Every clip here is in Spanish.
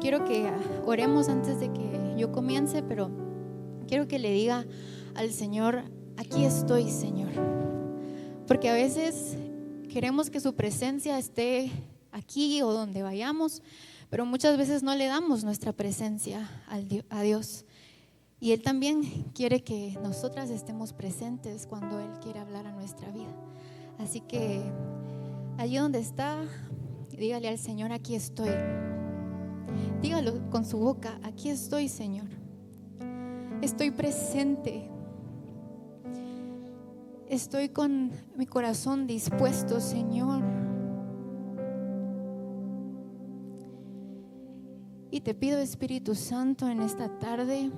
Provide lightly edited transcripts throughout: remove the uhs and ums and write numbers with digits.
quiero que oremos antes de que yo comience, pero quiero que le diga al Señor: aquí estoy, Señor. Porque a veces queremos que su presencia esté aquí o donde vayamos, pero muchas veces no le damos nuestra presencia a Dios. Y Él también quiere que nosotras estemos presentes cuando Él quiere hablar a nuestra vida. Así que allí donde está, dígale al Señor: aquí estoy. Dígalo con su boca: aquí estoy, Señor. Estoy presente. Estoy con mi corazón dispuesto, Señor. Y te pido, Espíritu Santo, en esta tarde,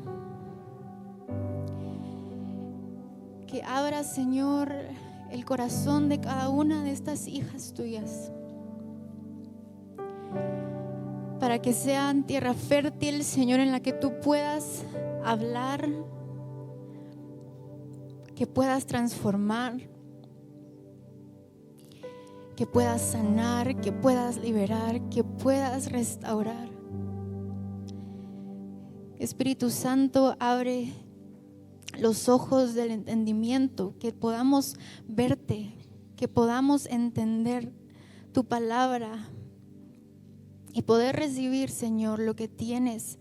que abras, Señor, el corazón de cada una de estas hijas tuyas, para que sean tierra fértil, Señor, en la que tú puedas hablar, que puedas transformar, que puedas sanar, que puedas liberar, que puedas restaurar. Espíritu Santo, abre los ojos del entendimiento, que podamos verte, que podamos entender tu palabra y poder recibir, Señor, lo que tienes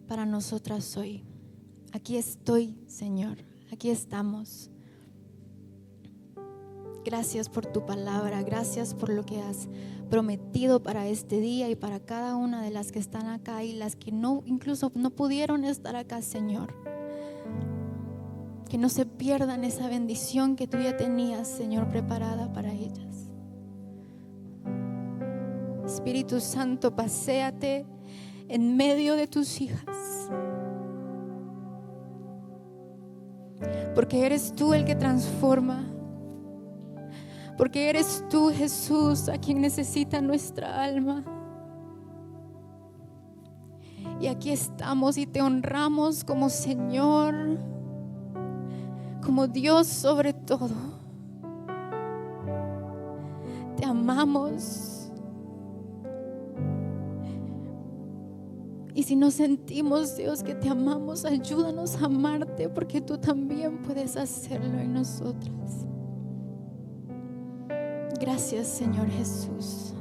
para nosotras hoy. Aquí estoy, Señor, aquí estamos. Gracias por tu palabra, gracias por lo que has prometido para este día y para cada una de las que están acá y las que incluso no pudieron estar acá, Señor. Que no se pierdan esa bendición que tú ya tenías, Señor, preparada para ellas. Espíritu Santo, paséate en medio de tus hijas, porque eres tú el que transforma, porque eres tú, Jesús, a quien necesita nuestra alma. Y aquí estamos y te honramos como Señor, como Dios sobre todo. Te amamos. Y si nos sentimos, Dios, que te amamos, ayúdanos a amarte, porque tú también puedes hacerlo en nosotras. Gracias, Señor Jesús.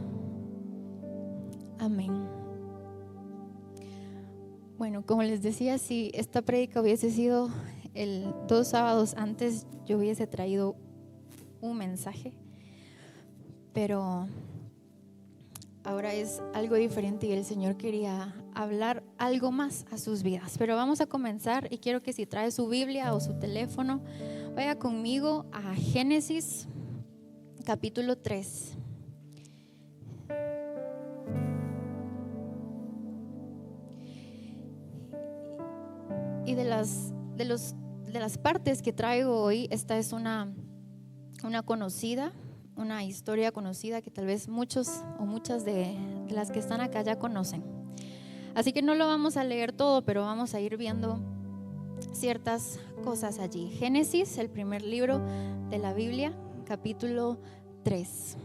Amén. Bueno, como les decía, si esta prédica hubiese sido 2 sábados antes, yo hubiese traído un mensaje, pero ahora es algo diferente y el Señor quería hablar algo más a sus vidas. Pero vamos a comenzar y quiero que si trae su Biblia o su teléfono, vaya conmigo a Génesis capítulo 3. Y de las partes que traigo hoy, esta es una conocida, una historia conocida que tal vez muchos o muchas de las que están acá ya conocen. Así que no lo vamos a leer todo, pero vamos a ir viendo ciertas cosas allí. Génesis, el primer libro de la Biblia, capítulo 3.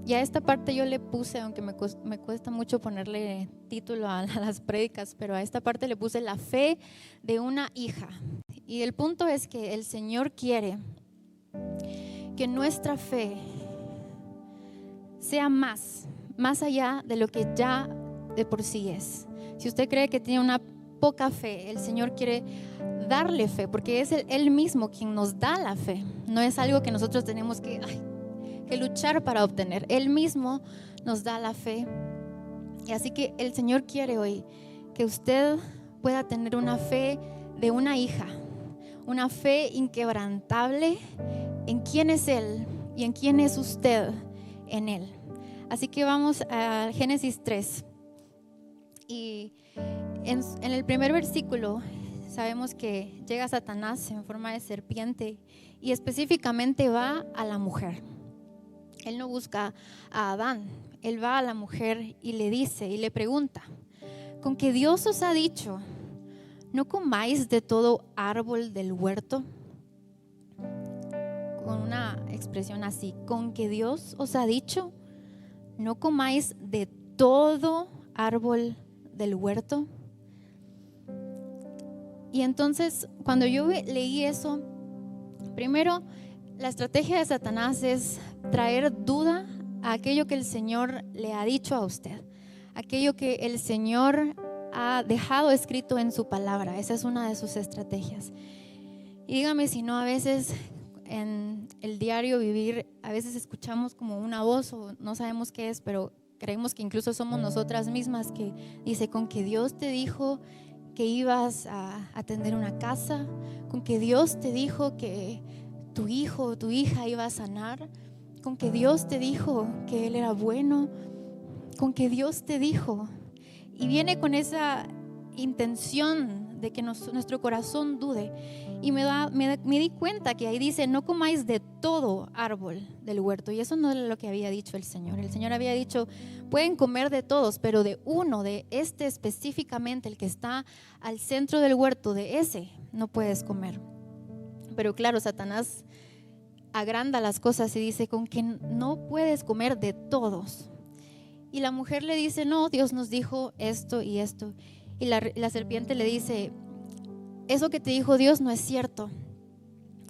Y a esta parte yo le puse, aunque me cuesta mucho ponerle título a las prédicas, pero a esta parte le puse la fe de una hija. Y el punto es que el Señor quiere que nuestra fe sea más allá de lo que ya de por sí es. Si usted cree que tiene una poca fe, el Señor quiere darle fe, porque es Él mismo quien nos da la fe. No es algo que nosotros tenemos que luchar para obtener. Él mismo nos da la fe. Y así que el Señor quiere hoy que usted pueda tener una fe de una hija, una fe inquebrantable en quién es Él y en quién es usted en Él. Así que vamos a Génesis 3. Y en el primer versículo sabemos que llega Satanás en forma de serpiente y específicamente va a la mujer. Él no busca a Adán, él va a la mujer y le dice y le pregunta: ¿con qué Dios os ha dicho, no comáis de todo árbol del huerto? Con una expresión así: ¿con qué Dios os ha dicho, no comáis de todo árbol del huerto? Y entonces, cuando yo leí eso, primero, la estrategia de Satanás es traer duda a aquello que el Señor le ha dicho a usted, aquello que el Señor ha dejado escrito en su palabra. Esa es una de sus estrategias. Y dígame si no, a veces en el diario vivir, a veces escuchamos como una voz o no sabemos qué es, pero creemos que incluso somos nosotras mismas, que dice: con que Dios te dijo que ibas a tener una casa, con que Dios te dijo que tu hijo o tu hija iba a sanar, con que Dios te dijo que Él era bueno, con que Dios te dijo. Y viene con esa intención de que nuestro corazón dude. Y me di cuenta que ahí dice: no comáis de todo árbol del huerto. Y eso no es lo que había dicho el Señor. El Señor había dicho: pueden comer de todos, pero de uno, de este específicamente, el que está al centro del huerto, de ese no puedes comer. Pero claro, Satanás agranda las cosas y dice: con que no puedes comer de todos. Y la mujer le dice: no, Dios nos dijo esto y esto. Y la serpiente le dice: eso que te dijo Dios no es cierto.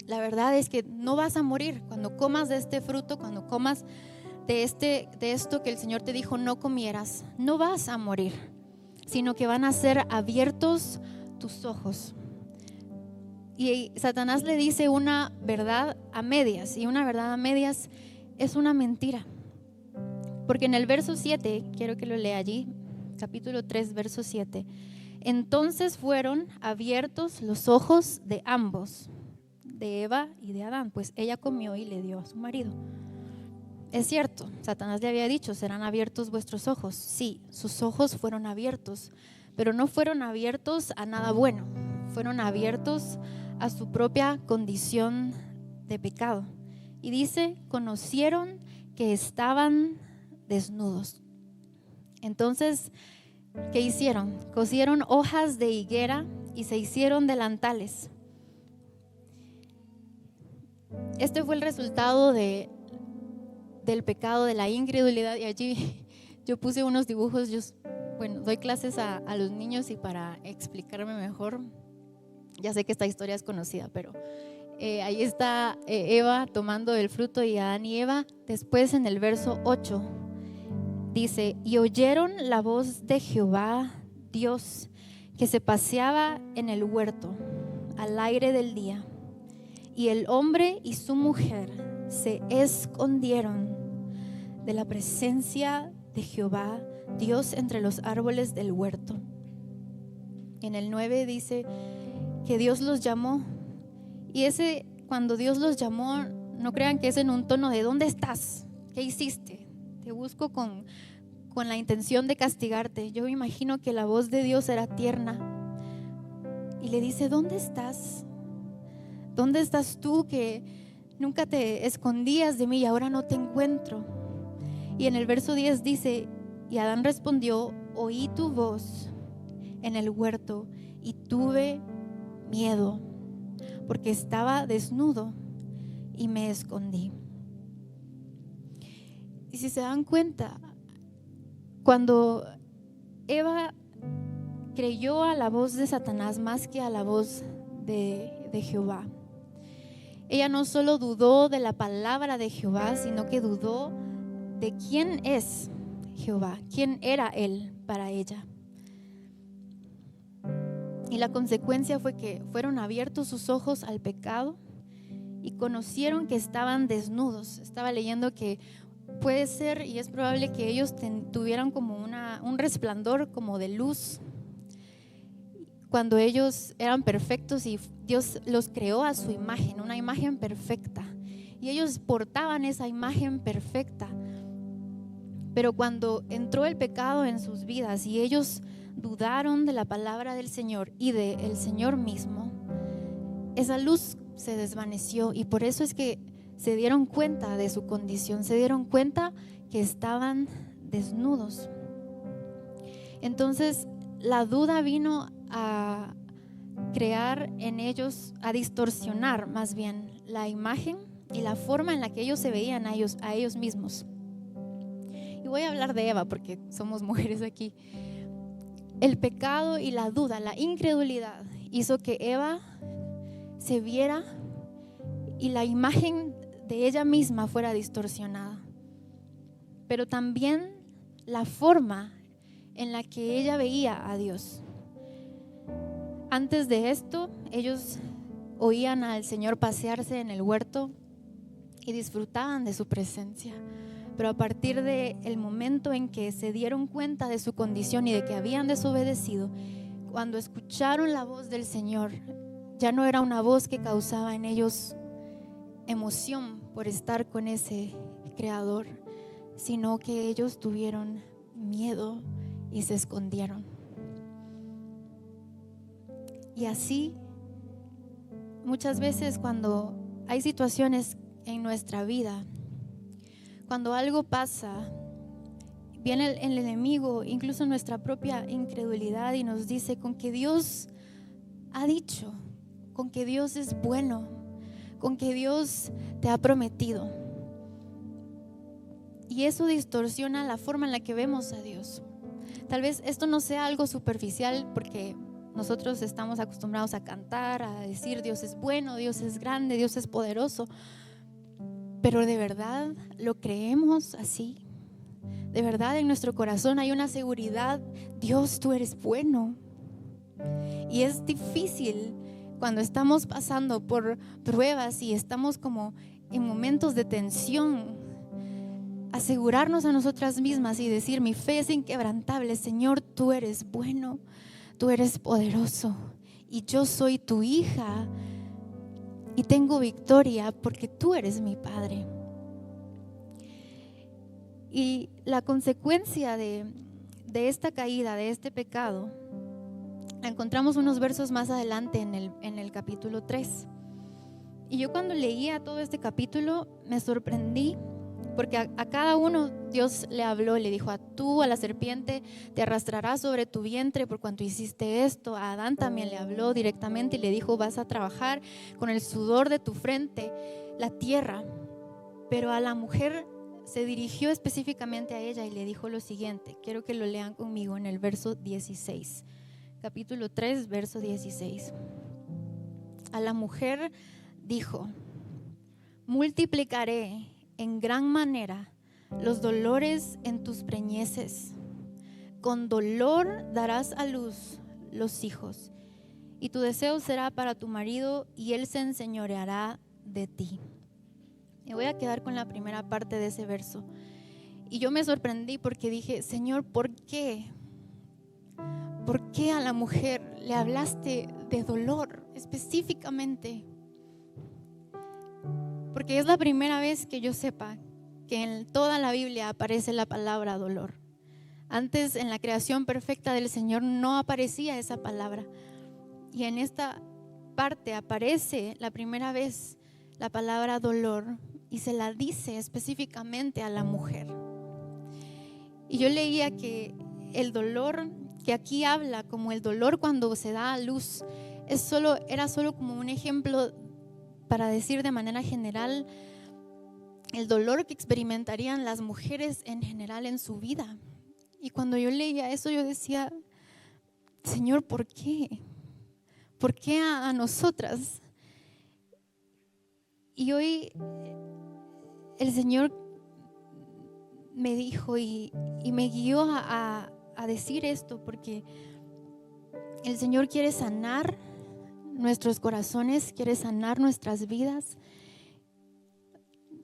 La verdad es que no vas a morir cuando comas de este fruto, cuando comas de esto que el Señor te dijo no comieras. No vas a morir, sino que van a ser abiertos tus ojos. Y Satanás le dice una verdad a medias, y una verdad a medias es una mentira. Porque en el verso 7, quiero que lo lea allí, capítulo 3, verso 7. Entonces fueron abiertos los ojos de ambos, de Eva y de Adán, pues ella comió y le dio a su marido. Es cierto, Satanás le había dicho: serán abiertos vuestros ojos. Sí, sus ojos fueron abiertos, pero no fueron abiertos a nada bueno, fueron abiertos a su propia condición de pecado. Y dice: conocieron que estaban desnudos. Entonces, ¿qué hicieron? Cosieron hojas de higuera y se hicieron delantales. Este fue el resultado del pecado, de la incredulidad. Y allí yo puse unos dibujos. Doy clases a los niños, y para explicarme mejor, ya sé que esta historia es conocida, pero ahí está Eva tomando el fruto y Adán y Eva. Después, en el verso 8 dice: y oyeron la voz de Jehová Dios, que se paseaba en el huerto al aire del día, y el hombre y su mujer se escondieron de la presencia de Jehová Dios entre los árboles del huerto. En el 9 dice que Dios los llamó, y cuando Dios los llamó, no crean que es en un tono de: ¿dónde estás? ¿Qué hiciste? Te busco con la intención de castigarte. Yo me imagino que la voz de Dios era tierna y le dice: ¿dónde estás? ¿Dónde estás tú, que nunca te escondías de mí y ahora no te encuentro? Y en el verso 10 dice: y Adán respondió: oí tu voz en el huerto y tuve miedo, porque estaba desnudo y me escondí. Y si se dan cuenta, cuando Eva creyó a la voz de Satanás más que a la voz de Jehová, ella no solo dudó de la palabra de Jehová, sino que dudó de quién es Jehová, quién era Él para ella. Y la consecuencia fue que fueron abiertos sus ojos al pecado y conocieron que estaban desnudos. Estaba leyendo que puede ser y es probable que ellos tuvieran como un resplandor como de luz cuando ellos eran perfectos y Dios los creó a su imagen, una imagen perfecta, y ellos portaban esa imagen perfecta. Pero cuando entró el pecado en sus vidas y ellos dudaron de la palabra del Señor y del Señor mismo, esa luz se desvaneció, y por eso es que se dieron cuenta de su condición, se dieron cuenta que estaban desnudos. Entonces la duda vino a crear en ellos, a distorsionar más bien la imagen y la forma en la que ellos se veían a ellos mismos. Y voy a hablar de Eva porque somos mujeres aquí. El pecado y la duda, la incredulidad hizo que Eva se viera y la imagen de ella misma fuera distorsionada. Pero también la forma en la que ella veía a Dios. Antes de esto, ellos oían al Señor pasearse en el huerto y disfrutaban de su presencia. Pero a partir del momento en que se dieron cuenta de su condición y de que habían desobedecido, cuando escucharon la voz del Señor, ya no era una voz que causaba en ellos emoción por estar con ese Creador, sino que ellos tuvieron miedo y se escondieron. Y así, muchas veces cuando hay situaciones en nuestra vida, cuando algo pasa, viene el enemigo, incluso nuestra propia incredulidad, y nos dice con que Dios ha dicho, con que Dios es bueno, con que Dios te ha prometido. Y eso distorsiona la forma en la que vemos a Dios. Tal vez esto no sea algo superficial porque nosotros estamos acostumbrados a cantar, a decir Dios es bueno, Dios es grande, Dios es poderoso. Pero de verdad lo creemos así. De verdad en nuestro corazón hay una seguridad, Dios, tú eres bueno. Y es difícil cuando estamos pasando por pruebas y estamos como en momentos de tensión, asegurarnos a nosotras mismas y decir: mi fe es inquebrantable, Señor, tú eres bueno, tú eres poderoso y yo soy tu hija y tengo victoria porque tú eres mi Padre. Y la consecuencia de esta caída, de este pecado, la encontramos unos versos más adelante en el capítulo 3. Y yo cuando leía todo este capítulo me sorprendí porque a cada uno Dios le habló, le dijo: a tú, a la serpiente, te arrastrarás sobre tu vientre por cuanto hiciste esto. A Adán también le habló directamente y le dijo: vas a trabajar con el sudor de tu frente la tierra. Pero a la mujer se dirigió específicamente a ella y le dijo lo siguiente. Quiero que lo lean conmigo en el verso 16. Capítulo 3, verso 16. A la mujer dijo: multiplicaré en gran manera los dolores en tus preñeces. Con dolor darás a luz los hijos, y tu deseo será para tu marido, y él se enseñoreará de ti. Me voy a quedar con la primera parte de ese verso. Y yo me sorprendí porque dije: Señor, ¿por qué? ¿Por qué a la mujer le hablaste de dolor específicamente? Porque es la primera vez que yo sepa que en toda la Biblia aparece la palabra dolor. Antes, en la creación perfecta del Señor, no aparecía esa palabra. Y en esta parte aparece la primera vez la palabra dolor y se la dice específicamente a la mujer. Y yo leía que el dolor que aquí habla, como el dolor cuando se da a luz, era solo como un ejemplo para decir de manera general el dolor que experimentarían las mujeres en general en su vida. Y cuando yo leía eso, yo decía: Señor, ¿por qué? ¿Por qué a nosotras? Y hoy el Señor me dijo y me guió a decir esto, porque el Señor quiere sanar nuestros corazones, quiere sanar nuestras vidas.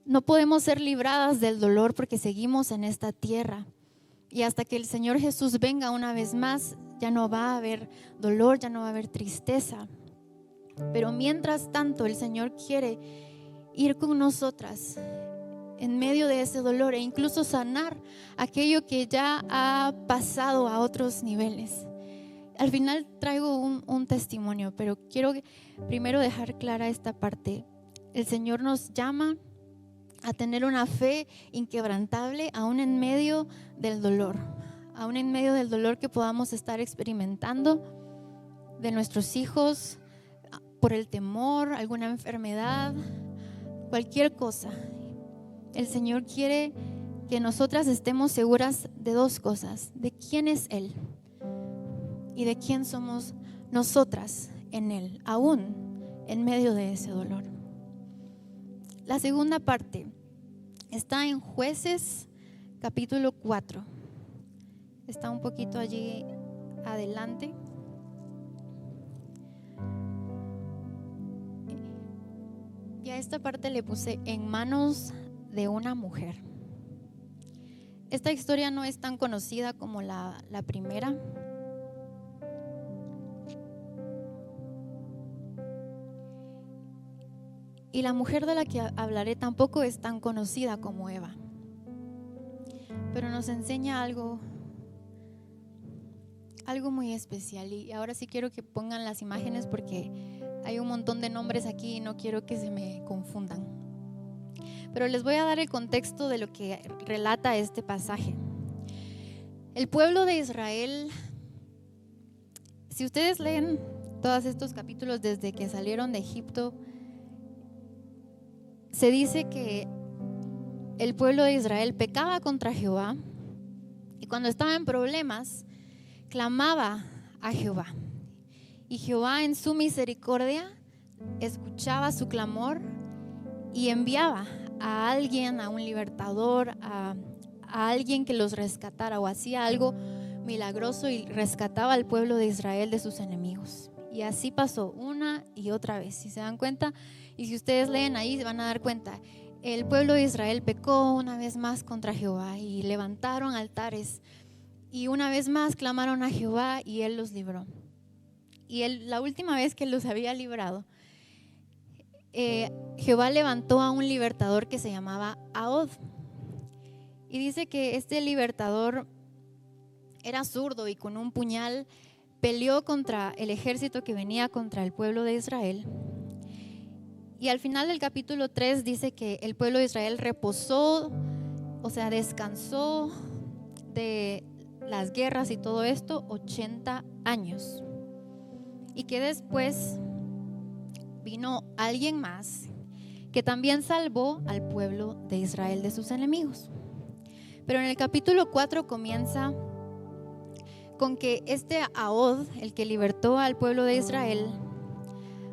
No podemos ser libradas del dolor porque seguimos en esta tierra. Y hasta que el Señor Jesús venga una vez más, ya no va a haber dolor, ya no va a haber tristeza. Pero mientras tanto, el Señor quiere ir con nosotras en medio de ese dolor e incluso sanar aquello que ya ha pasado a otros niveles. Al final traigo un testimonio, pero quiero primero dejar clara esta parte. El Señor nos llama a tener una fe inquebrantable aún en medio del dolor, aún en medio del dolor que podamos estar experimentando de nuestros hijos, por el temor, alguna enfermedad, cualquier cosa. El Señor quiere que nosotras estemos seguras de dos cosas: de quién es Él y de quién somos nosotras en Él, aún en medio de ese dolor. La segunda parte está en Jueces capítulo 4. Está un poquito allí adelante. Y a esta parte le puse en manos de una mujer. Esta historia no es tan conocida como la primera. Y la mujer de la que hablaré tampoco es tan conocida como Eva. Pero nos enseña algo muy especial. Y ahora sí quiero que pongan las imágenes porque hay un montón de nombres aquí y no quiero que se me confundan. Pero les voy a dar el contexto de lo que relata este pasaje. El pueblo de Israel, si ustedes leen todos estos capítulos desde que salieron de Egipto, se dice que el pueblo de Israel pecaba contra Jehová y cuando estaba en problemas clamaba a Jehová. Y Jehová en su misericordia escuchaba su clamor y enviaba a alguien, a un libertador, a alguien que los rescatara o hacía algo milagroso y rescataba al pueblo de Israel de sus enemigos. Y así pasó una y otra vez. Si se dan cuenta, y si ustedes leen ahí, se van a dar cuenta. El pueblo de Israel pecó una vez más contra Jehová y levantaron altares. Y una vez más clamaron a Jehová y Él los libró. Y la última vez que los había librado, Jehová levantó a un libertador que se llamaba Ahod. Y dice que este libertador era zurdo y con un puñal peleó contra el ejército que venía contra el pueblo de Israel. Y al final del capítulo 3 dice que el pueblo de Israel reposó, o sea, descansó de las guerras y todo esto 80 años. Y que después vino alguien más que también salvó al pueblo de Israel de sus enemigos. Pero en el capítulo 4 comienza con que este Ahod, el que libertó al pueblo de Israel,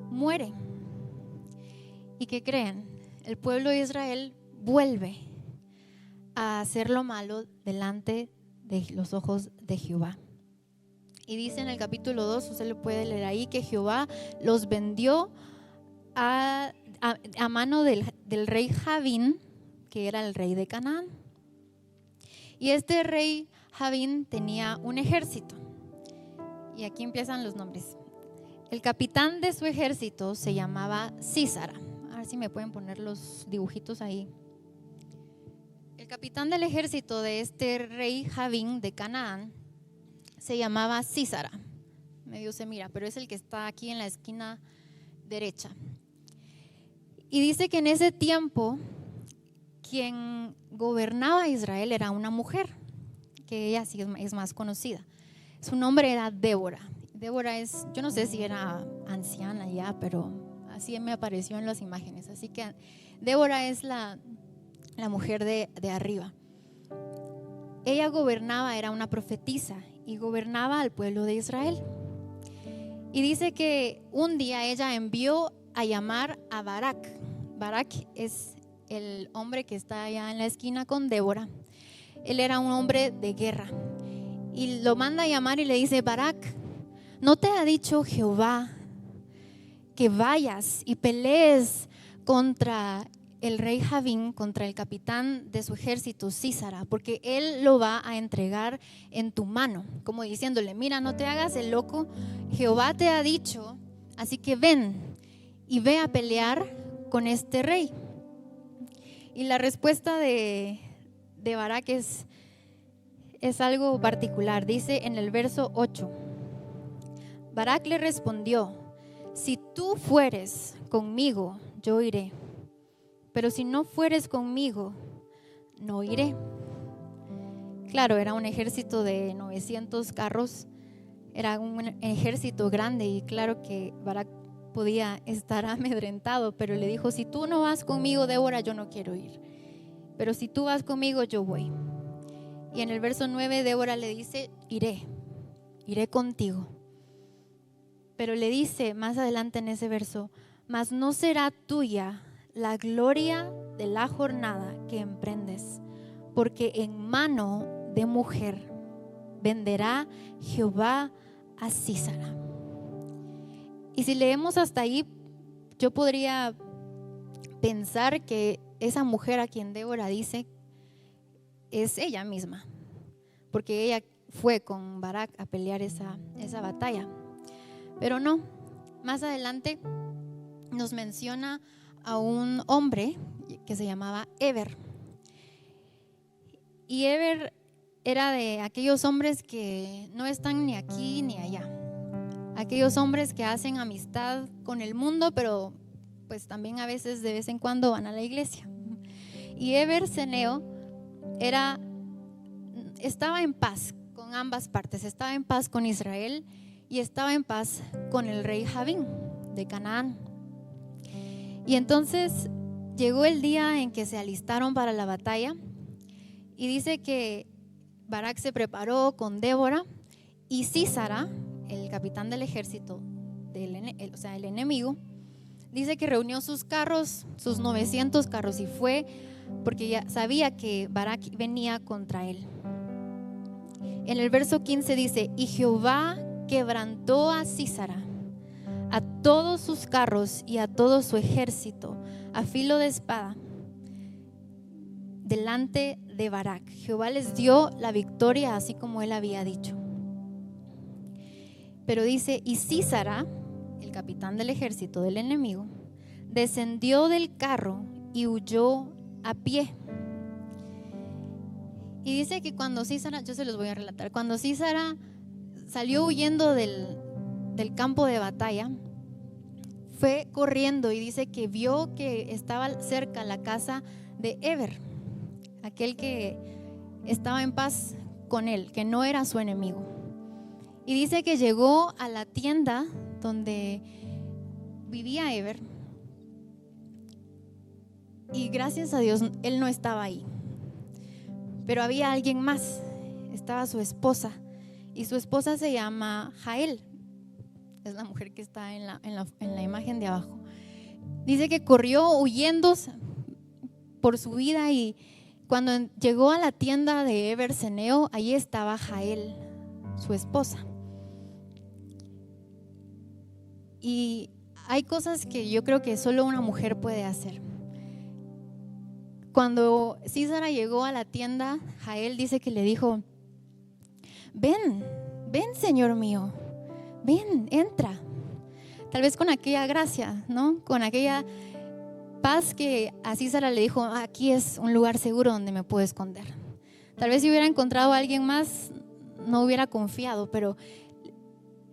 muere. ¿Y qué creen? El pueblo de Israel vuelve a hacer lo malo delante de los ojos de Jehová. Y dice en el capítulo 2, usted lo puede leer ahí, que Jehová los vendió a mano del rey Javín, que era el rey de Canaán. Y este rey Javín tenía un ejército. Y aquí empiezan los nombres. El capitán de su ejército se llamaba Sísara. A ver si me pueden poner los dibujitos ahí. El capitán del ejército de este rey Javín de Canaán se llamaba Sísara. Medio se mira, pero es el que está aquí en la esquina derecha. Y dice que en ese tiempo quien gobernaba a Israel era una mujer, que ella sí es más conocida. Su nombre era Débora. Débora es, yo no sé si era anciana ya, pero así me apareció en las imágenes. Así que Débora es la mujer de arriba. Ella gobernaba, era una profetisa y gobernaba al pueblo de Israel. Y dice que un día ella envió a llamar a Barak. Barak es el hombre que está allá en la esquina con Débora. Él era un hombre de guerra. Y lo manda a llamar y le dice: Barak, ¿no te ha dicho Jehová que vayas y pelees contra el rey Javín, contra el capitán de su ejército, Sísara? Porque él lo va a entregar en tu mano. Como diciéndole: mira, no te hagas el loco, Jehová te ha dicho, así que ven y ve a pelear con este rey. Y la respuesta de Barak es algo particular. Dice en el verso 8: Barak le respondió: si tú fueres conmigo, yo iré, pero si no fueres conmigo, no iré. Claro, era un ejército de 900 carros, era un ejército grande y claro que Barak podía estar amedrentado, pero le dijo: si tú no vas conmigo, Débora, yo no quiero ir. pero si tú vas conmigo, yo voy. Y en el verso 9, Débora le dice, iré contigo. Pero le dice más adelante en ese verso, mas no será tuya la gloria de la jornada que emprendes, porque en mano de mujer venderá Jehová a Sísara. Y si leemos hasta ahí, yo podría pensar que esa mujer a quien Débora dice es ella misma, porque ella fue con Barak a pelear esa batalla. Pero no, más adelante nos menciona a un hombre que se llamaba Heber. Y Heber era de aquellos hombres que no están ni aquí ni allá. Aquellos hombres que hacen amistad con el mundo, pero pues también a veces de vez en cuando van a la iglesia. Y Heber Ceneo estaba en paz con ambas partes, estaba en paz con Israel y estaba en paz con el rey Javín de Canaán. Y entonces llegó el día en que se alistaron para la batalla y dice que Barak se preparó con Débora y Sísara, el capitán del ejército, el enemigo, dice que reunió sus carros, sus 900 carros, y fue porque ya sabía que Barak venía contra él. En el verso 15 dice, y Jehová quebrantó a Sísara, a todos sus carros y a todo su ejército, a filo de espada, delante de Barak. Jehová les dio la victoria así como él había dicho. Pero dice, y Sísara, el capitán del ejército del enemigo, descendió del carro y huyó a pie. Y dice que cuando Sísara, yo se los voy a relatar, cuando Sísara salió huyendo del campo de batalla, fue corriendo y dice que vio que estaba cerca la casa de Heber, aquel que estaba en paz con él, que no era su enemigo. Y dice que llegó a la tienda donde vivía Heber y gracias a Dios él no estaba ahí, pero había alguien más, estaba su esposa, y su esposa se llama Jael, es la mujer que está en la imagen de abajo. Dice que corrió huyendo por su vida y cuando llegó a la tienda de Heber Ceneo, ahí estaba Jael, su esposa. Y hay cosas que yo creo que solo una mujer puede hacer. Cuando Sísara llegó a la tienda, Jael dice que le dijo, ven Señor mío, ven, entra. Tal vez con aquella gracia, ¿no? Con aquella paz que a Sísara le dijo, aquí es un lugar seguro donde me puedo esconder. Tal vez si hubiera encontrado a alguien más, no hubiera confiado, pero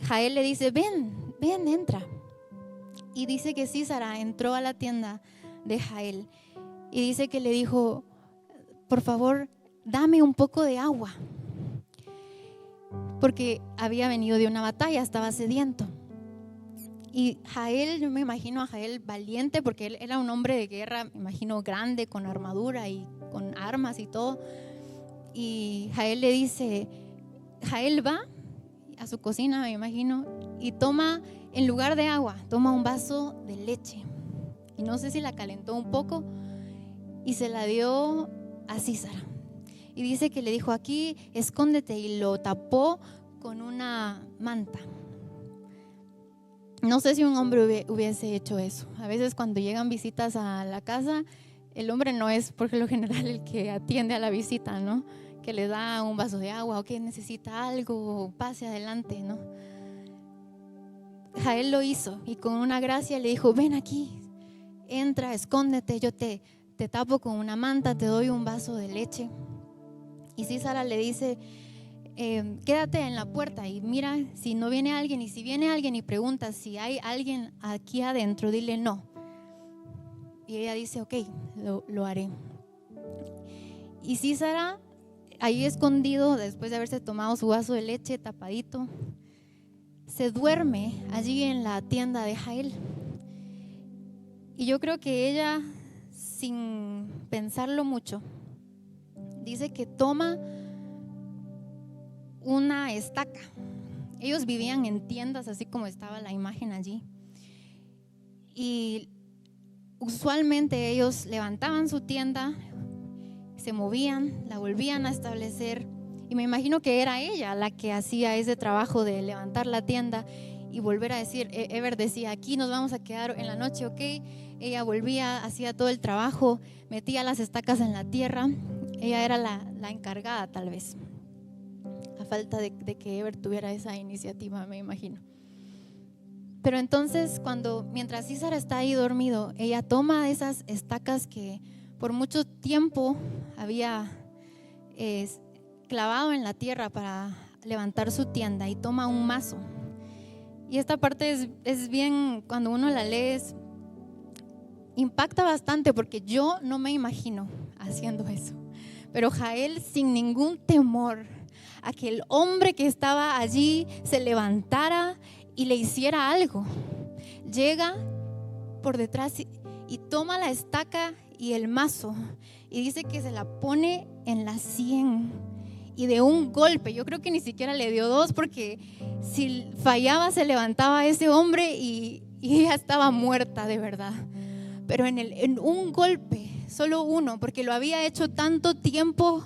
Jael le dice, ven, entra. Y dice que Sísara entró a la tienda de Jael y dice que le dijo, por favor, dame un poco de agua, porque había venido de una batalla, estaba sediento. Y Jael, yo me imagino a Jael valiente, porque él era un hombre de guerra, me imagino grande, con armadura y con armas y todo. Y Jael le dice, Jael va a su cocina, me imagino, y toma, en lugar de agua, toma un vaso de leche. Y no sé si la calentó un poco y se la dio a Sísara. Y dice que le dijo, aquí escóndete, y lo tapó con una manta. No sé si un hombre hubiese hecho eso. A veces cuando llegan visitas a la casa, el hombre no es por lo general el que atiende a la visita, ¿no? Que le da un vaso de agua o que necesita algo, pase adelante, ¿no? Jael lo hizo y con una gracia le dijo, ven aquí, entra, escóndete, yo te tapo con una manta, te doy un vaso de leche. Y Sísara le dice, quédate en la puerta y mira si no viene alguien, y si viene alguien y pregunta si hay alguien aquí adentro, dile no. Y ella dice, ok, lo haré. Y Sísara, ahí escondido, después de haberse tomado su vaso de leche tapadito, se duerme allí en la tienda de Jael. Y yo creo que ella, sin pensarlo mucho, dice que toma una estaca. Ellos vivían en tiendas, así como estaba la imagen allí. Y usualmente ellos levantaban su tienda, se movían, la volvían a establecer. Y me imagino que era ella la que hacía ese trabajo de levantar la tienda y volver a decir. Ever decía, aquí nos vamos a quedar en la noche, ok. Ella volvía, hacía todo el trabajo, metía las estacas en la tierra. Ella era la encargada, tal vez, a falta de que Ever tuviera esa iniciativa, me imagino. Pero entonces, mientras César está ahí dormido, ella toma esas estacas que por mucho tiempo había clavado en la tierra para levantar su tienda, y toma un mazo. Y esta parte es bien, cuando uno la lee, impacta bastante, porque yo no me imagino haciendo eso. Pero Jael, sin ningún temor a que el hombre que estaba allí se levantara y le hiciera algo, llega por detrás y toma la estaca y el mazo, y dice que se la pone en la sien, y de un golpe, yo creo que ni siquiera le dio dos, porque si fallaba se levantaba ese hombre y ella estaba muerta de verdad. Pero en un golpe, solo uno, porque lo había hecho tanto tiempo,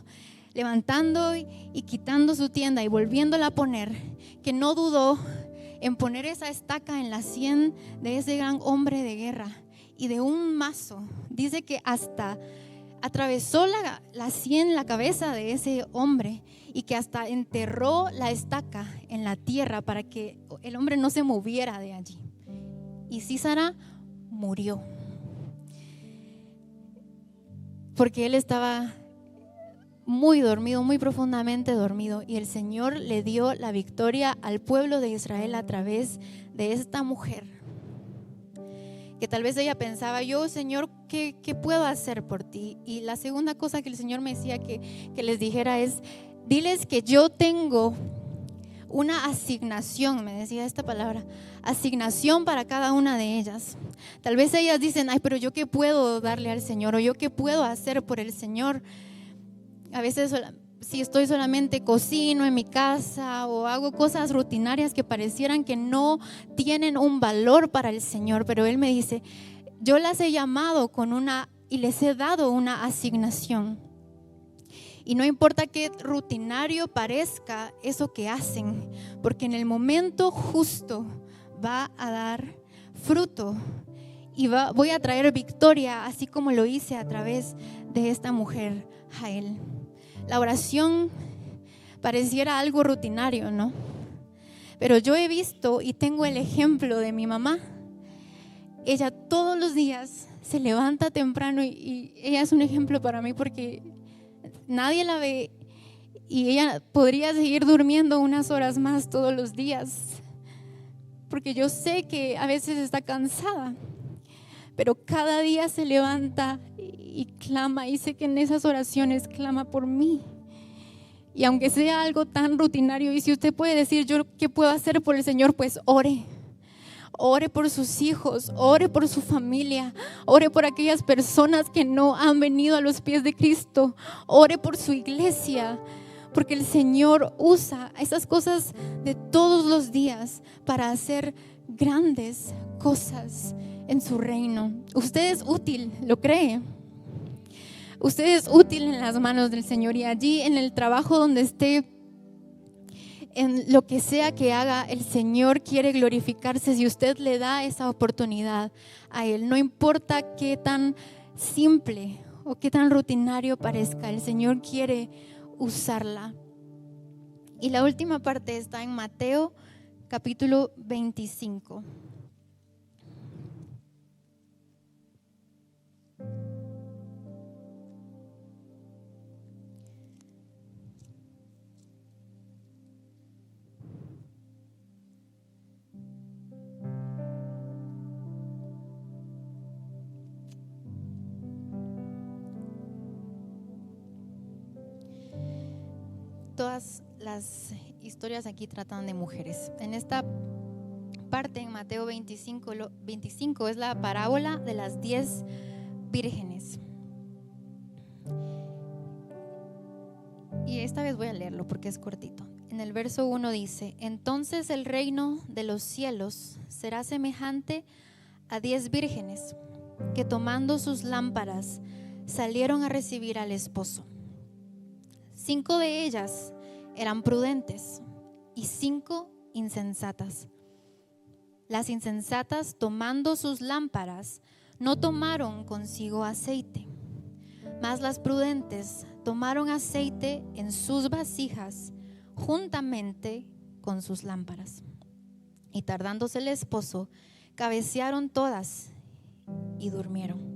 levantando y quitando su tienda y volviéndola a poner, que no dudó en poner esa estaca en la sien de ese gran hombre de guerra. Y de un mazo, dice que hasta atravesó la sien, la cabeza de ese hombre, y que hasta enterró la estaca en la tierra para que el hombre no se moviera de allí. Y Sísara murió, porque él estaba muy dormido, muy profundamente dormido, y el Señor le dio la victoria al pueblo de Israel a través de esta mujer, que tal vez ella pensaba, yo, Señor, ¿qué puedo hacer por ti? Y la segunda cosa que el Señor me decía que les dijera es, diles que yo tengo una asignación, me decía esta palabra, asignación para cada una de ellas. Tal vez ellas dicen, ay, pero yo qué puedo darle al Señor, o yo qué puedo hacer por el Señor. A veces, si estoy solamente cocino en mi casa o hago cosas rutinarias que parecieran que no tienen un valor para el Señor, pero Él me dice, yo las he llamado y les he dado una asignación. Y no importa qué rutinario parezca eso que hacen, porque en el momento justo va a dar fruto y voy a traer victoria, así como lo hice a través de esta mujer, Jael. La oración pareciera algo rutinario, ¿no? Pero yo he visto y tengo el ejemplo de mi mamá. Ella todos los días se levanta temprano y ella es un ejemplo para mí, porque nadie la ve y ella podría seguir durmiendo unas horas más todos los días, porque yo sé que a veces está cansada, pero cada día se levanta y clama, y sé que en esas oraciones clama por mí. Y aunque sea algo tan rutinario, y si usted puede decir, yo qué puedo hacer por el Señor, pues ore por sus hijos, ore por su familia, ore por aquellas personas que no han venido a los pies de Cristo, ore por su iglesia, porque el Señor usa esas cosas de todos los días para hacer grandes cosas en su reino. Usted es útil, ¿lo cree? Usted es útil en las manos del Señor, y allí en el trabajo donde esté, en lo que sea que haga, el Señor quiere glorificarse si usted le da esa oportunidad a Él. No importa qué tan simple o qué tan rutinario parezca, el Señor quiere usarla. Y la última parte está en Mateo capítulo 25. Todas las historias aquí tratan de mujeres. En esta parte, en Mateo 25 es la parábola de las 10 vírgenes. Y esta vez voy a leerlo porque es cortito. En el verso 1 dice: entonces el reino de los cielos será semejante a 10 vírgenes que tomando sus lámparas salieron a recibir al esposo. 5 de ellas eran prudentes y 5 insensatas. Las insensatas, tomando sus lámparas, no tomaron consigo aceite, mas las prudentes tomaron aceite en sus vasijas juntamente con sus lámparas. Y tardándose el esposo, cabecearon todas y durmieron.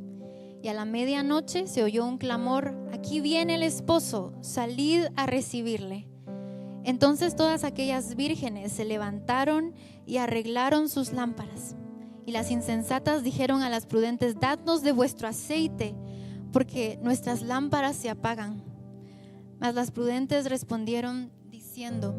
Y a la medianoche se oyó un clamor: aquí viene el esposo, salid a recibirle. Entonces todas aquellas vírgenes se levantaron y arreglaron sus lámparas. Y las insensatas dijeron a las prudentes: dadnos de vuestro aceite, porque nuestras lámparas se apagan. Mas las prudentes respondieron diciendo: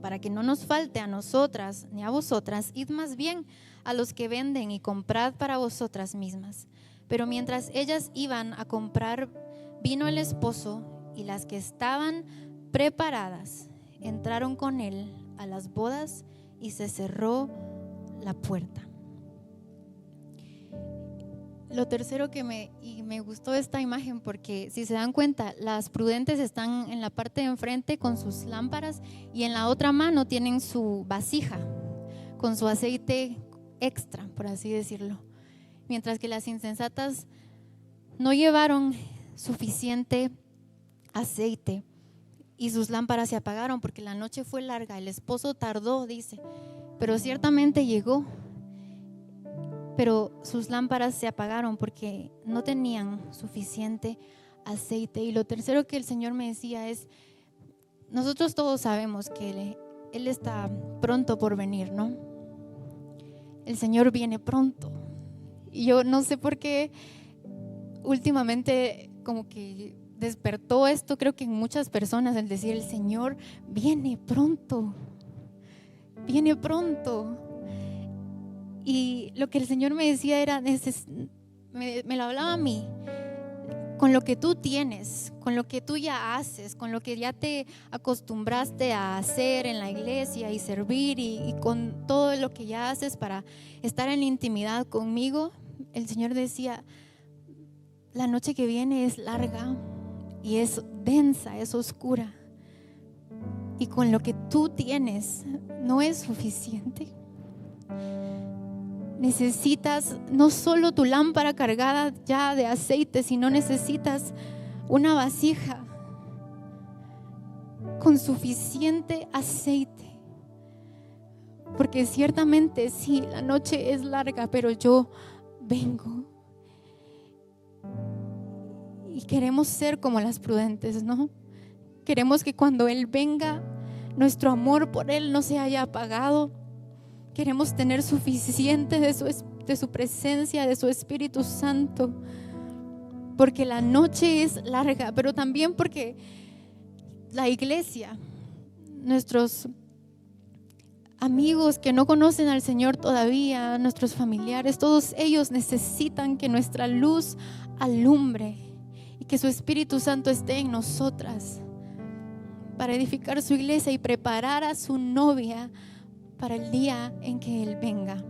para que no nos falte a nosotras ni a vosotras, id más bien a los que venden y comprad para vosotras mismas. Pero mientras ellas iban a comprar, vino el esposo, y las que estaban preparadas entraron con él a las bodas, y se cerró la puerta. Lo tercero que me gustó esta imagen, porque si se dan cuenta, las prudentes están en la parte de enfrente con sus lámparas y en la otra mano tienen su vasija con su aceite extra, por así decirlo. Mientras que las insensatas no llevaron suficiente aceite y sus lámparas se apagaron porque la noche fue larga. El esposo tardó, dice, pero ciertamente llegó. Pero sus lámparas se apagaron porque no tenían suficiente aceite. Y lo tercero que el Señor me decía es: nosotros todos sabemos que Él está pronto por venir, ¿no? El Señor viene pronto. Y yo no sé por qué últimamente como que despertó esto, creo que en muchas personas, el decir: el Señor viene pronto, viene pronto. Y lo que el Señor me decía era, me lo hablaba a mí, con lo que tú tienes, con lo que tú ya haces, con lo que ya te acostumbraste a hacer en la iglesia y servir, y con todo lo que ya haces para estar en intimidad conmigo. El Señor decía: la noche que viene es larga y es densa, es oscura, y con lo que tú tienes no es suficiente. Necesitas no solo tu lámpara cargada ya de aceite, sino necesitas una vasija con suficiente aceite. Porque ciertamente sí, la noche es larga, pero yo vengo. Y queremos ser como las prudentes, ¿no? Queremos que cuando Él venga, nuestro amor por Él no se haya apagado. Queremos tener suficiente de su presencia, de su Espíritu Santo, porque la noche es larga, pero también porque la iglesia, nuestros amigos que no conocen al Señor todavía, nuestros familiares, todos ellos necesitan que nuestra luz alumbre y que su Espíritu Santo esté en nosotras para edificar su iglesia y preparar a su novia para el día en que Él venga.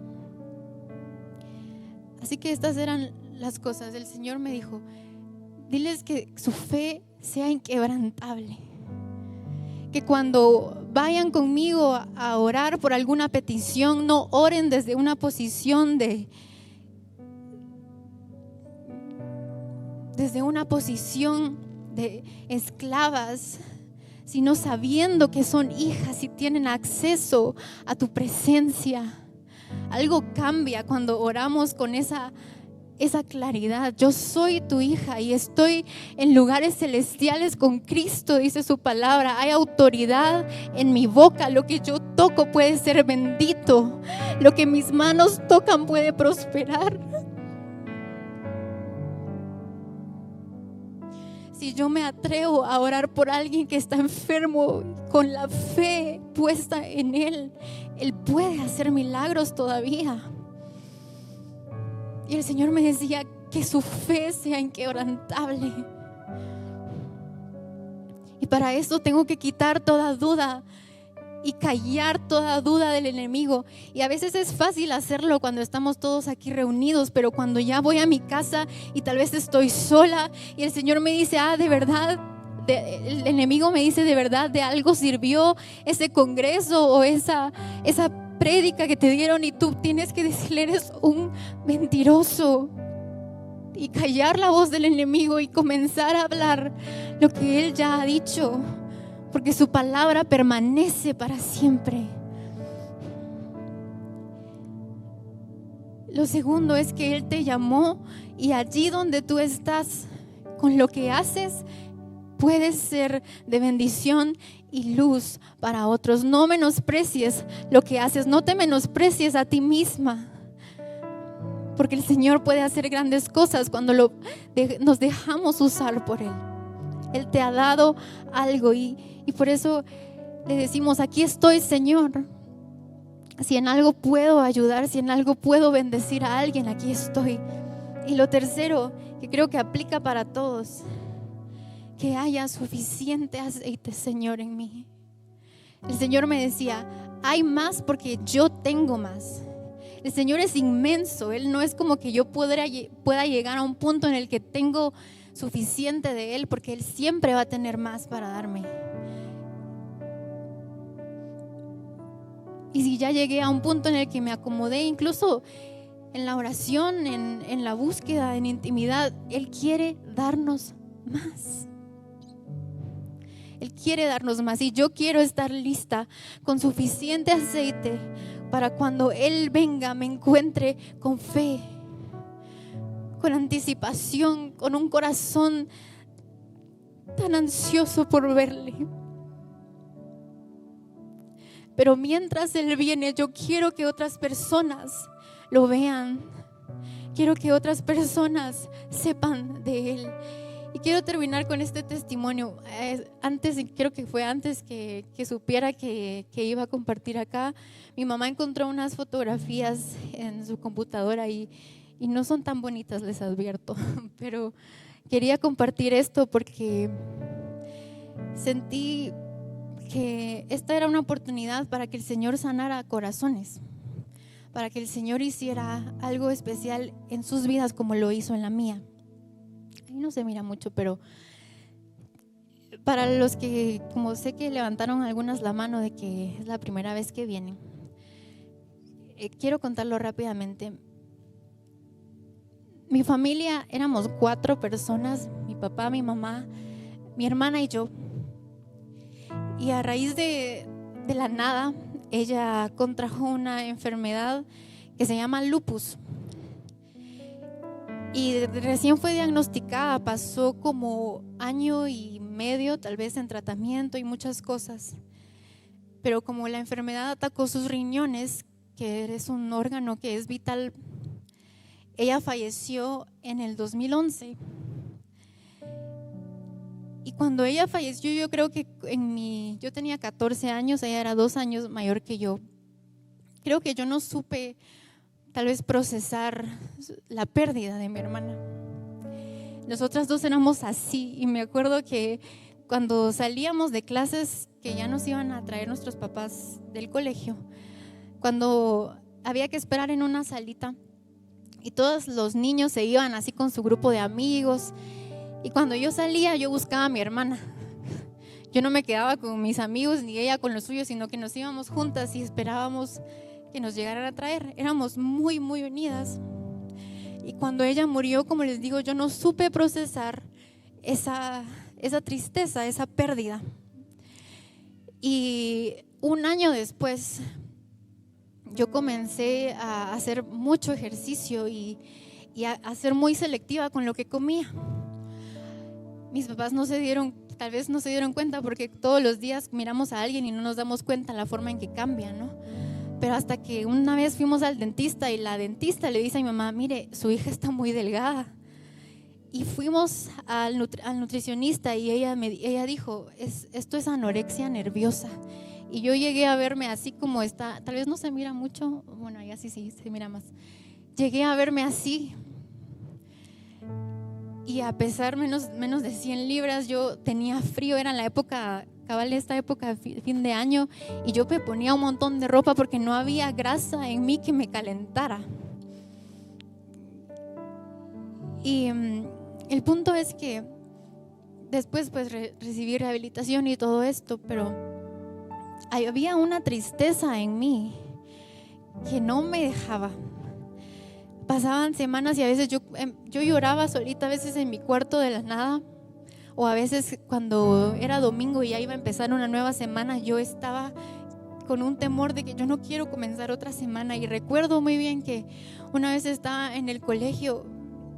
Así que estas eran las cosas. El Señor me dijo: diles que su fe sea inquebrantable, que cuando vayan conmigo a orar por alguna petición, no oren desde una posición de esclavas, sino sabiendo que son hijas y tienen acceso a tu presencia. Algo cambia cuando oramos con esa claridad. Yo soy tu hija y estoy en lugares celestiales con Cristo, dice su palabra. Hay autoridad en mi boca. Lo que yo toco puede ser bendito. Lo que mis manos tocan puede prosperar. Si yo me atrevo a orar por alguien que está enfermo, con la fe puesta en Él, Él puede hacer milagros todavía. Y el Señor me decía que su fe sea inquebrantable. Y Y para eso tengo que quitar toda duda y callar toda duda del enemigo. Y a veces es fácil hacerlo cuando estamos todos aquí reunidos, pero cuando ya voy a mi casa y tal vez estoy sola y el Señor me dice, de verdad, el enemigo me dice, de verdad, de algo sirvió ese congreso o esa prédica que te dieron, y tú tienes que decirle, eres un mentiroso, y callar la voz del enemigo y comenzar a hablar lo que él ya ha dicho, porque su palabra permanece para siempre. Lo segundo es que Él te llamó, y allí donde tú estás, con lo que haces, puedes ser de bendición y luz para otros. No menosprecies lo que haces, no te menosprecies a ti misma, porque el Señor puede hacer grandes cosas cuando nos dejamos usar por Él. Él te ha dado algo, y por eso le decimos, aquí estoy, Señor. Si en algo puedo ayudar, si en algo puedo bendecir a alguien, aquí estoy. Y lo tercero, que creo que aplica para todos, que haya suficiente aceite, Señor, en mí. El Señor me decía, hay más porque yo tengo más. El Señor es inmenso. Él no es como que yo pueda llegar a un punto en el que tengo suficiente de Él, porque Él siempre va a tener más para darme. Y si ya llegué a un punto en el que me acomodé, incluso en la oración, en la búsqueda, en intimidad, Él quiere darnos más. Él quiere darnos más, y yo quiero estar lista con suficiente aceite para cuando Él venga me encuentre con fe, con anticipación, con un corazón tan ansioso por verle. Pero mientras Él viene, yo quiero que otras personas lo vean. Quiero que otras personas sepan de Él. Y quiero terminar con este testimonio. Creo que fue antes que supiera que iba a compartir acá. Mi mamá encontró unas fotografías en su computadora y no son tan bonitas, les advierto. Pero quería compartir esto porque sentí que esta era una oportunidad para que el Señor sanara corazones, para que el Señor hiciera algo especial en sus vidas como lo hizo en la mía. Ahí no se mira mucho, pero para los que, como sé que levantaron algunas la mano de que es la primera vez que vienen, quiero contarlo rápidamente. Mi familia éramos 4 personas, mi papá, mi mamá, mi hermana y yo. Y a raíz de la nada, ella contrajo una enfermedad que se llama lupus. Y recién fue diagnosticada, pasó como 1 año y medio tal vez en tratamiento y muchas cosas. Pero como la enfermedad atacó sus riñones, que es un órgano que es vital, ella falleció en el 2011. Y cuando ella falleció, yo creo que yo tenía 14 años, ella era 2 años mayor que yo. Creo que yo no supe tal vez procesar la pérdida de mi hermana. Nosotras 2 éramos así, y me acuerdo que cuando salíamos de clases que ya nos iban a traer nuestros papás del colegio, cuando había que esperar en una salita y todos los niños se iban así con su grupo de amigos, y cuando yo salía yo buscaba a mi hermana. Yo no me quedaba con mis amigos ni ella con los suyos, sino que nos íbamos juntas y esperábamos que nos llegaran a traer. Éramos muy, muy unidas. Y cuando ella murió, como les digo, yo no supe procesar esa tristeza, esa pérdida. Y 1 año después, yo comencé a hacer mucho ejercicio y a ser muy selectiva con lo que comía. Mis papás tal vez no se dieron cuenta, porque todos los días miramos a alguien y no nos damos cuenta la forma en que cambia, ¿no? Pero hasta que una vez fuimos al dentista y la dentista le dice a mi mamá, mire, su hija está muy delgada. Y fuimos al nutricionista y ella dijo, esto es anorexia nerviosa. Y yo llegué a verme así como está, tal vez no se mira mucho, bueno, ahí así sí se mira más. Llegué a verme así. y a pesar menos de 100 libras, yo tenía frío, era en la época, cabal esta época, fin de año, y yo me ponía un montón de ropa porque no había grasa en mí que me calentara. Y el punto es que después pues recibí rehabilitación y todo esto, pero había una tristeza en mí que no me dejaba. Pasaban semanas y a veces yo lloraba solita, a veces en mi cuarto de la nada, o a veces cuando era domingo y ya iba a empezar una nueva semana, yo estaba con un temor de que yo no quiero comenzar otra semana. Y recuerdo muy bien que una vez estaba en el colegio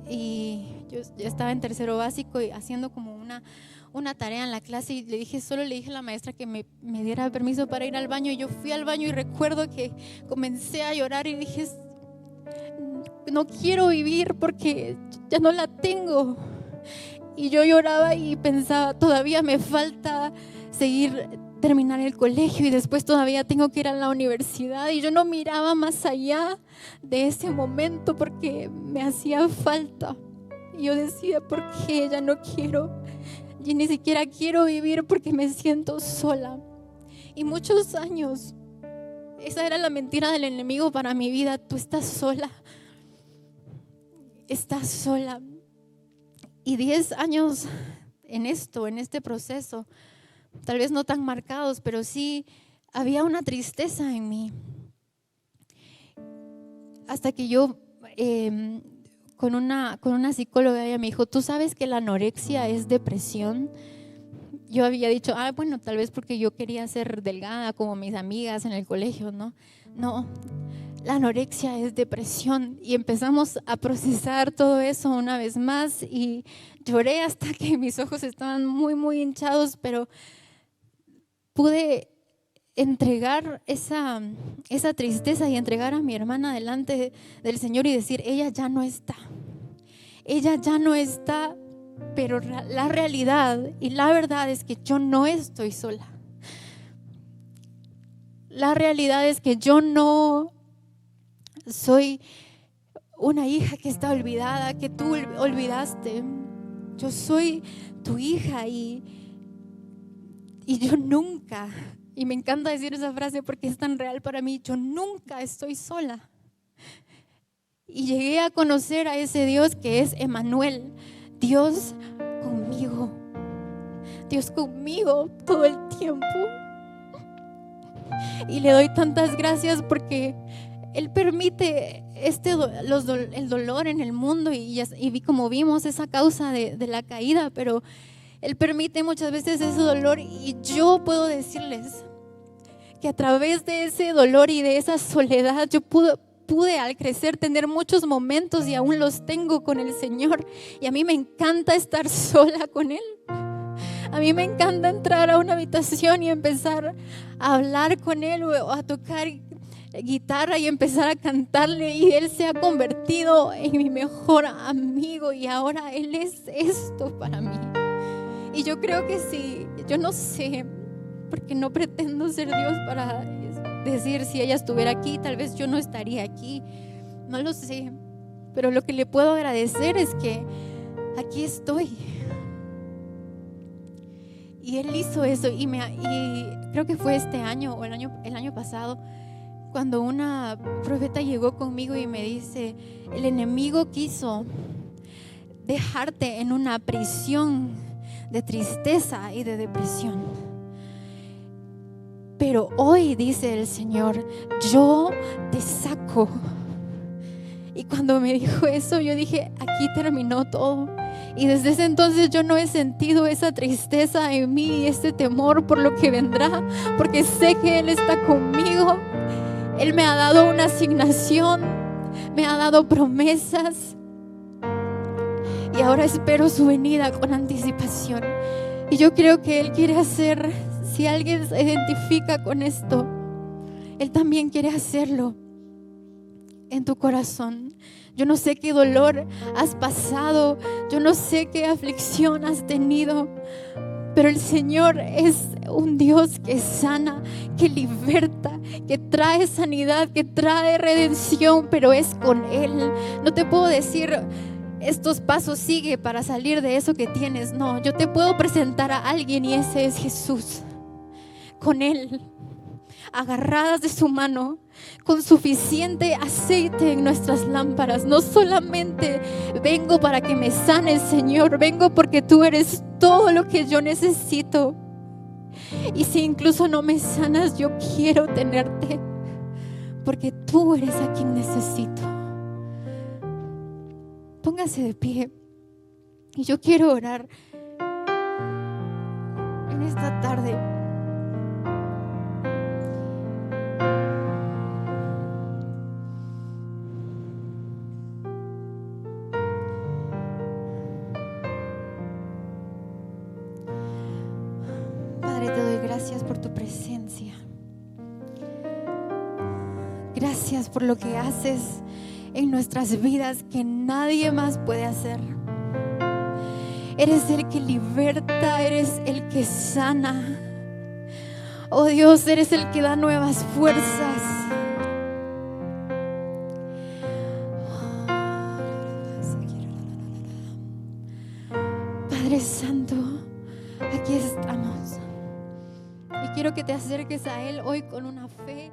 y yo estaba en tercero básico y haciendo como una tarea en la clase, y solo le dije a la maestra que me diera permiso para ir al baño. Y yo fui al baño y recuerdo que comencé a llorar y dije, no quiero vivir porque ya no la tengo. Y yo lloraba y pensaba, todavía me falta terminar el colegio y después todavía tengo que ir a la universidad. Y yo no miraba más allá de ese momento porque me hacía falta. Y yo decía, ¿por qué ya no quiero? Y ni siquiera quiero vivir porque me siento sola. Y muchos años, esa era la mentira del enemigo para mi vida. Tú estás sola. Estás sola. Y 10 años en este proceso, tal vez no tan marcados, pero sí había una tristeza en mí. Hasta que yo, con una psicóloga, ella me dijo, ¿tú sabes que la anorexia es depresión? Yo había dicho, bueno, tal vez porque yo quería ser delgada como mis amigas en el colegio, ¿no? No, la anorexia es depresión. Y empezamos a procesar todo eso una vez más y lloré hasta que mis ojos estaban muy, muy hinchados, pero pude entregar esa tristeza y entregar a mi hermana delante del Señor y decir, ella ya no está, pero la realidad y la verdad es que yo no estoy sola. La realidad es que yo no soy una hija que está olvidada, que tú olvidaste. Yo soy tu hija y yo nunca, y me encanta decir esa frase porque es tan real para mí, yo nunca estoy sola. Y llegué a conocer a ese Dios que es Emmanuel, Dios conmigo todo el tiempo. Y le doy tantas gracias porque Él permite el dolor en el mundo y como vimos esa causa de la caída, pero Él permite muchas veces ese dolor, y yo puedo decirles que a través de ese dolor y de esa soledad yo pude al crecer tener muchos momentos, y aún los tengo con el Señor, y a mí me encanta estar sola con Él. A mí me encanta entrar a una habitación y empezar a hablar con Él o a tocar guitarra y empezar a cantarle, y Él se ha convertido en mi mejor amigo, y ahora Él es esto para mí. Y yo creo que sí, yo no sé, porque no pretendo ser Dios para decir si ella estuviera aquí, tal vez yo no estaría aquí, no lo sé, pero lo que le puedo agradecer es que aquí estoy. Y Él hizo eso, y creo que fue este año o el año pasado, cuando una profeta llegó conmigo y me dice, el enemigo quiso dejarte en una prisión de tristeza y de depresión, pero hoy, dice el Señor, yo te saco. Y cuando me dijo eso, yo dije, aquí terminó todo. Y desde ese entonces yo no he sentido esa tristeza en mí, ese temor por lo que vendrá, porque sé que Él está conmigo. Él me ha dado una asignación, me ha dado promesas, y ahora espero su venida con anticipación. Y yo creo que Él quiere hacer, si alguien se identifica con esto, Él también quiere hacerlo en tu corazón. Yo no sé qué dolor has pasado, yo no sé qué aflicción has tenido, pero el Señor es un Dios que sana, que liberta, que trae sanidad, que trae redención, pero es con Él. No te puedo decir estos pasos sigue para salir de eso que tienes. No, yo te puedo presentar a alguien y ese es Jesús. Con Él, agarradas de su mano, con suficiente aceite en nuestras lámparas. No solamente vengo para que me sanes, Señor, vengo porque tú eres todo lo que yo necesito. Y si incluso no me sanas, yo quiero tenerte, porque tú eres a quien necesito. Póngase de pie y yo quiero orar en esta tarde. Padre, te doy gracias por tu presencia. Gracias por lo que haces en nuestras vidas que nadie más puede hacer. Eres el que liberta, eres el que sana. Oh Dios, eres el que da nuevas fuerzas. Padre Santo, aquí estamos. Y quiero que te acerques a Él hoy con una fe